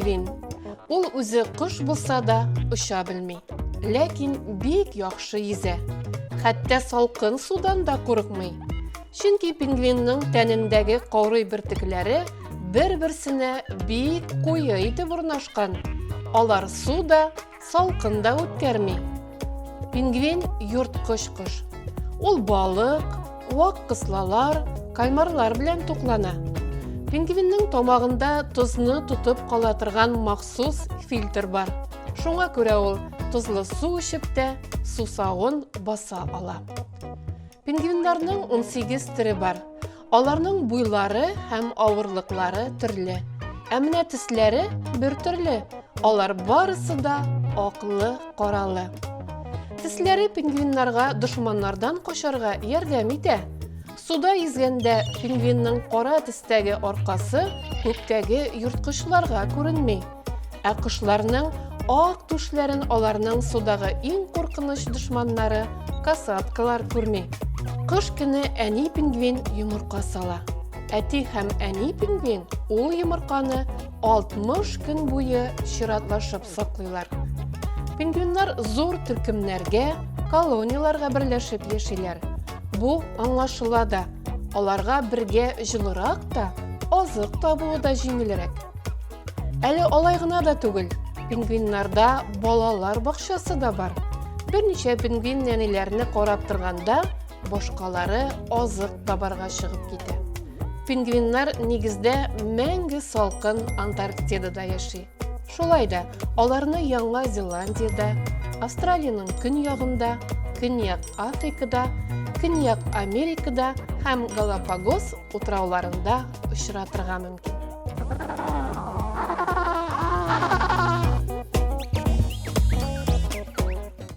пингвин. Ул үзе кош булса да оча белми, ләкин бик яхшы йөзә. Хәтта салкын судан да курыкмый. Чөнки пингвинның тәнендәге каурый бөртекләре бер-берсенә бик куе итеп урнашкан. Алар суда, салкында үткәрми. Пингвин йорткыч кош. Ул балык, вак кыслалар, кальмарлар белән туклана. Пингвинның тамагында тузны тутып кала торган махсус фильтр бар. Шуңа күрә ул тузлы су эчеп тә сусагын баса ала. Пингвиннарның 18 төре бар. Аларның буйлары һәм авырлыклары төрле. Ә менә тисләре бер төрле. Алар барысы да аклы, каралы. Тисләре пингвиннарга дошманнардан качарга ярдәм итә. Суда йөзгәндә пингвинның кара тистәге аркасы күктәге йорткычларга күренми. Ә кошларның ак түшләрен аларның судагы иң куркыныч дошманнары касаткалар күрми. Кыш көне әни пингвин йомырка сала. Әти һәм әни пингвин ул йомырканы 60 көн буе чиратлашып саклыйлар. Пингвиннар зур төркемнәргә, колонияларга берләшеп яшиләр. Бу аңлашыла да. Аларга бергә җылырак та, азык табуы да җиңелрәк. Әле алай гына да түгел. Пингвиннарда балалар бакчасы да бар. Берничә пингвин нәниләрне карап торганда, башкалары азык табарга чыгып китә. Пингвиннар нигездә мәңге салкын Антарктидада яши. Шулай да, аларны Яңа Зеландиядә, Австралиянең көньягында, Көньяк Африкада, Көньяк Америкада һәм Галапагос утрауларында очратырга мөмкин.